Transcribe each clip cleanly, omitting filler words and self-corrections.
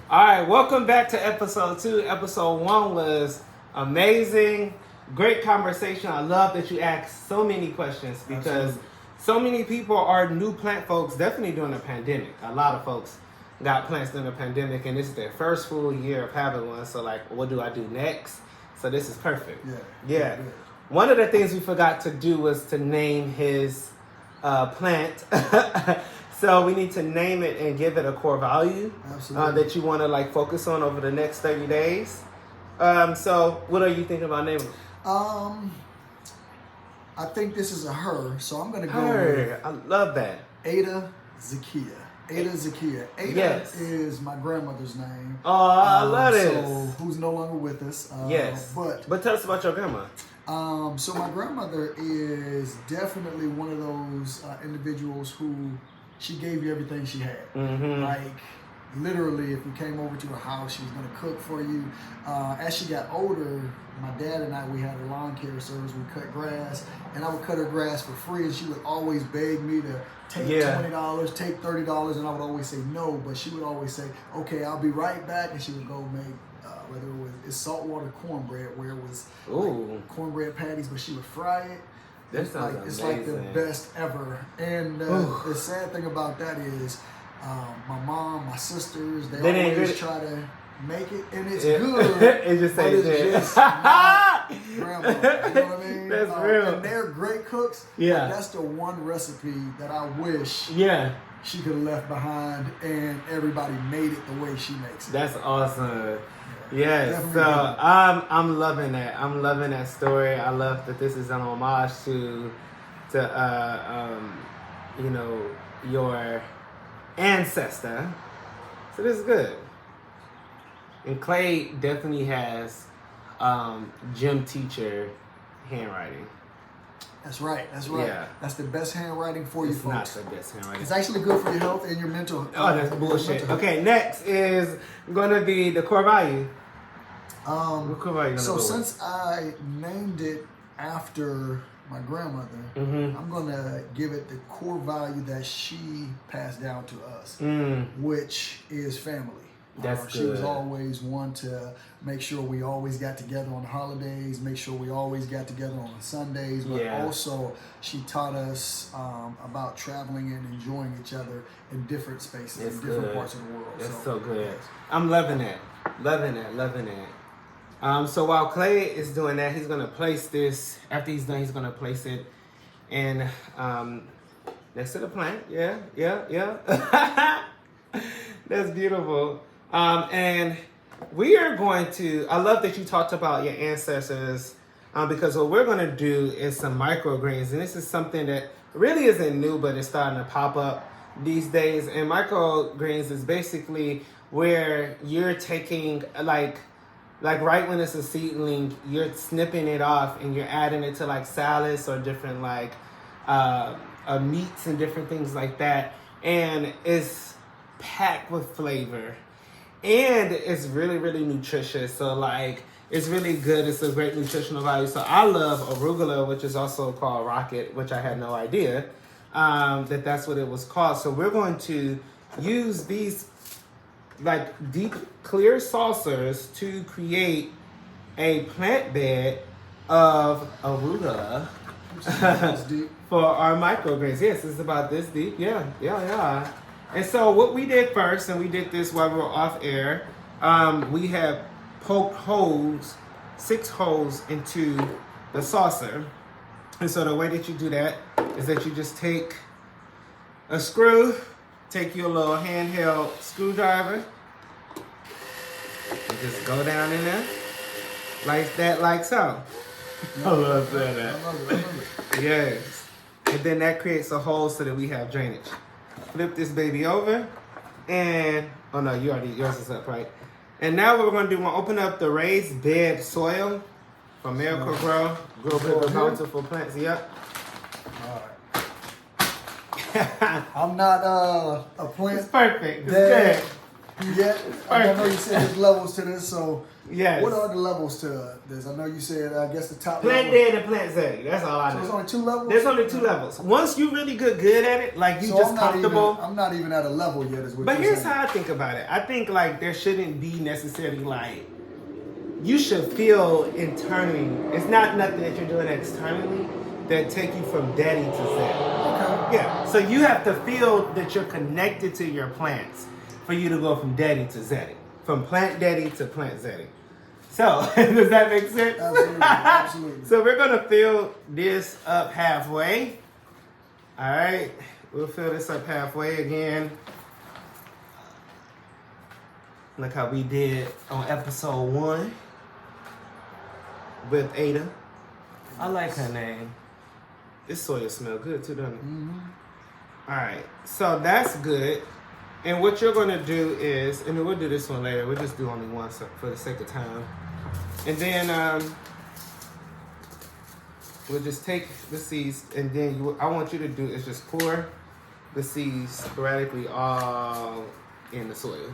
All right, welcome back to episode 2. Episode 1 was amazing, great conversation. I love that you asked so many questions because Absolutely. so many people are new plant folks, definitely during the pandemic. A lot of folks got plants during the pandemic, and this is their first full year of having one. So, like, what do I do next? So this is perfect. Yeah. One of the things we forgot to do was to name his plant. So we need to name it and give it a core value that you want to like focus on over the next 30 days. So what are you thinking about naming? I think this is a her, so I'm gonna go Her. with I love that. Ada Zakia. Ada Zakia. Ada is my grandmother's name. Oh, I love this. So who's no longer with us. Yes. But tell us about your grandma. So my grandmother is definitely one of those individuals who she gave you everything she had. Mm-hmm. Like literally, if you came over to her house, she was gonna cook for you. As she got older, my dad and I, we had a lawn care service. We cut grass, and I would cut her grass for free, and she would always beg me to take $20, take $30, and I would always say no, but she would always say, okay, I'll be right back, and she would go make whether it's saltwater cornbread, where it was like cornbread patties, but she would fry it. That sounds amazing. It's like the best ever. And the sad thing about that is my mom, my sisters, they always try to make it, and it's good. It just but ain't it's just not grandma. You know what I mean? That's real. And they're great cooks. Yeah. But that's the one recipe that I wish she could have left behind, and everybody made it the way she makes it. That's awesome. Yes, so I'm loving that. I'm loving that story. I love that this is an homage to you know, your ancestor. So this is good. And Clay definitely has gym teacher handwriting. That's right. Yeah. That's the best handwriting for you folks. It's not the best handwriting. It's actually good for your health and your mental health. Oh, that's bullshit. Okay, next is going to be the core value. What core value so since I named it after my grandmother, I'm going to give it the core value that she passed down to us, which is family. That's good. She was always one to make sure we always got together on the holidays, make sure we always got together on Sundays, but also she taught us about traveling and enjoying each other in different spaces, in different parts of the world. That's so good. I'm loving it. Loving it. So while Clay is doing that, he's going to place this, after he's done, he's going to place it in next to the plant. Yeah. That's beautiful. And we are going to, I love that you talked about your ancestors, because what we're going to do is some microgreens. And this is something that really isn't new, but it's starting to pop up these days. And microgreens is basically where you're taking, like right when it's a seedling, you're snipping it off and you're adding it to like salads or different like meats and different things like that. And it's packed with flavor. And it's really, really nutritious. So, like, it's really good. It's a great nutritional value. So, I love arugula, which is also called rocket, which I had no idea that's what it was called. So, we're going to use these, like, deep, clear saucers to create a plant bed of arugula for our microgreens. Yes, it's about this deep. Yeah. And so what we did first, and we did this while we were off air, we have poked 6 holes into the saucer. And so the way that you do that is that you just take a screw, take your little handheld screwdriver, and just go down in there like so. I love that. I love it. Yes. And then that creates a hole so that we have drainage. Flip this baby over, and oh no, yours is up, right? And now what we're gonna do, we're gonna open up the raised bed soil from Miracle Grow Big Bountiful Plants. Yep. All right. I'm not a plant. It's perfect. It's good. Yeah, I know you said there's levels to this, so Yes. what are the levels to this? I know you said, I guess the top Plant level. dead and plant zeddy. That's all I So know. there's only 2 levels? There's only 2 levels. Once you really good at it, like you So just comfortable. I'm not even at a level yet, is what But you're here's saying. how I think about it. I think like there shouldn't be necessarily like you should feel internally. It's not nothing that you're doing externally that take you from daddy to zeddy. Okay. Yeah. So you have to feel that you're connected to your plants for you to go from daddy to zeddy, from plant daddy to plant zeddy. So does that make sense? Absolutely. Absolutely. So we're gonna fill this up halfway. All right, we'll fill this up halfway again. Like how we did on episode 1 with Ada. I like her name. This soya smell good too, doesn't it? Mm-hmm. All right, so that's good. And what you're gonna do is, and we'll do this one later. We'll just do only one for the sake of time. And then we'll just take the seeds, and then what I want you to do is just pour the seeds sporadically all in the soil.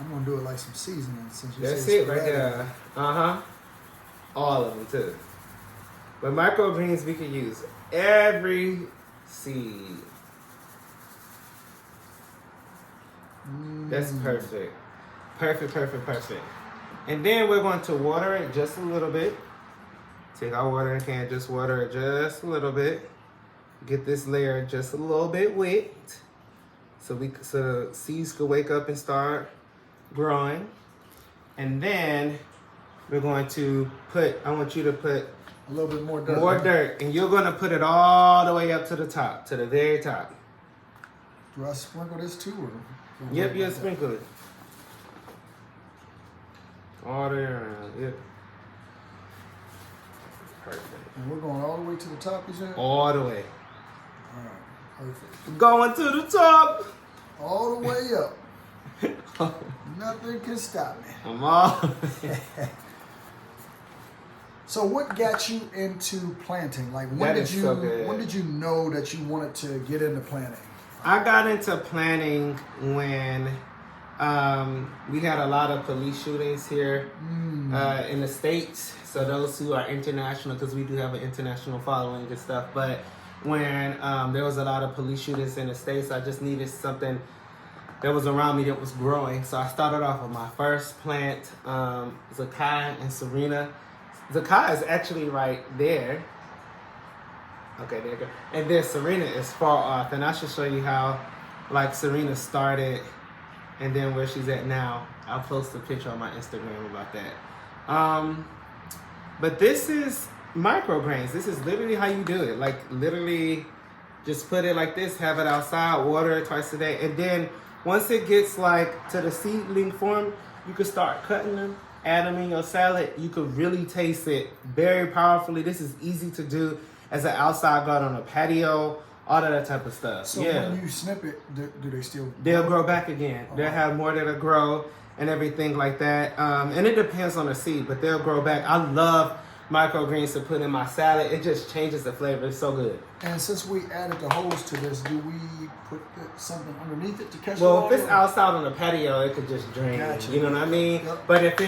I'm going to do it like some seasoning since you That's said it right there. All of them too. But microgreens, we can use every seed. That's perfect. Perfect. And then we're going to water it just a little bit. Take our watering can, just water it just a little bit. Get this layer just a little bit wet. So the seeds could wake up and start growing. And then we're going to I want you to put a little bit more dirt. More dirt. And you're going to put it all the way up to the top, to the very top. Do I sprinkle this too? Or Yep, you'll sprinkle it. All the way around, yep. Perfect. And we're going all the way to the top, you said? All the way. All right, perfect. Going to the top. All the way up. Nothing can stop me. I'm all. So what got you into planting? Like when did you know that you wanted to get into planting? I got into planting when we had a lot of police shootings here in the States. So those who are international, because we do have an international following and stuff. But when there was a lot of police shootings in the States, I just needed something that was around me that was growing. So I started off with my first plant, Zakai and Serena. Zakai is actually right there. Okay, there you go. And then Serena is far off. And I should show you how like Serena started and then where she's at now. I'll post a picture on my Instagram about that. But this is microgreens. This is literally how you do it. Like literally just put it like this, have it outside, water it twice a day. And then once it gets like to the seedling form, you can start cutting them, add them in your salad. You could really taste it very powerfully. This is easy to do as an outside garden on a patio, all of that type of stuff. So when you snip it, do they still? They'll grow back again. They'll have more that'll grow and everything like that. And it depends on the seed, but they'll grow back. I love microgreens to put in my salad. It just changes the flavor. It's so good. And since we added the hose to this, do we put something underneath it to catch the Well, water? if it's outside on the patio, it could just drain. Gotcha. You know what I mean? Yep. But if you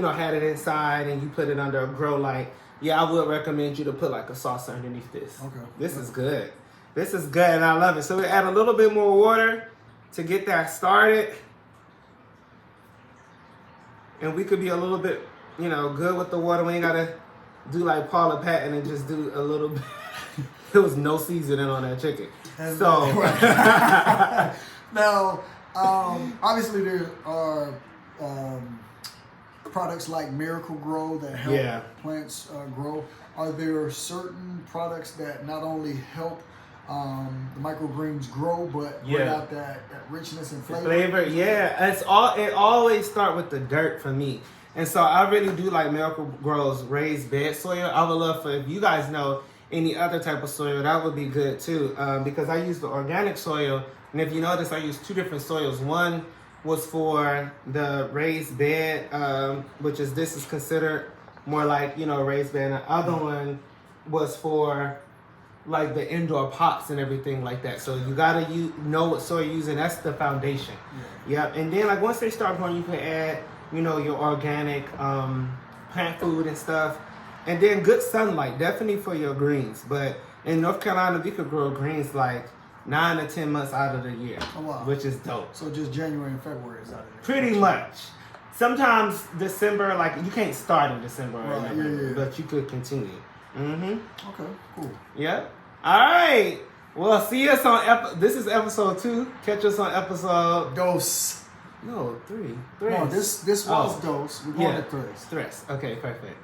had it inside and you put it under a grow light, yeah, I would recommend you to put like a saucer underneath this. Okay. This is good. This is good, and I love it. So we add a little bit more water to get that started. And we could be a little bit, good with the water. We ain't got to do like Paula Patton and just do a little bit. There was no seasoning on that chicken. And So. Now, obviously there are products like Miracle Grow that help plants grow. Are there certain products that not only help the microgreens grow, but bring out that richness and flavor? It always start with the dirt for me. And so I really do like Miracle Grow's raised bed soil. I would love for, if you guys know any other type of soil, that would be good too. Because I use the organic soil. And if you notice, I use 2 different soils. One was for the raised bed, which is, this is considered more like, raised bed. And the other one was for like the indoor pots and everything like that. So you gotta know what soil you're using. That's the foundation. Yeah. And then like once they start growing, you can add, you know, your organic plant food and stuff. And then good sunlight, definitely for your greens. But in North Carolina, we could grow greens like 9 to 10 months out of the year. Oh, wow. Which is dope. So just January and February is out of there. Pretty much. Sometimes December, like you can't start in December, Right, or yeah. but you could continue. Okay, cool. Yep. All right. Well, see us on this is episode 2. Catch us on episode Dose. no 3. No, this was dose. We're going to threes. Stress. Okay, perfect.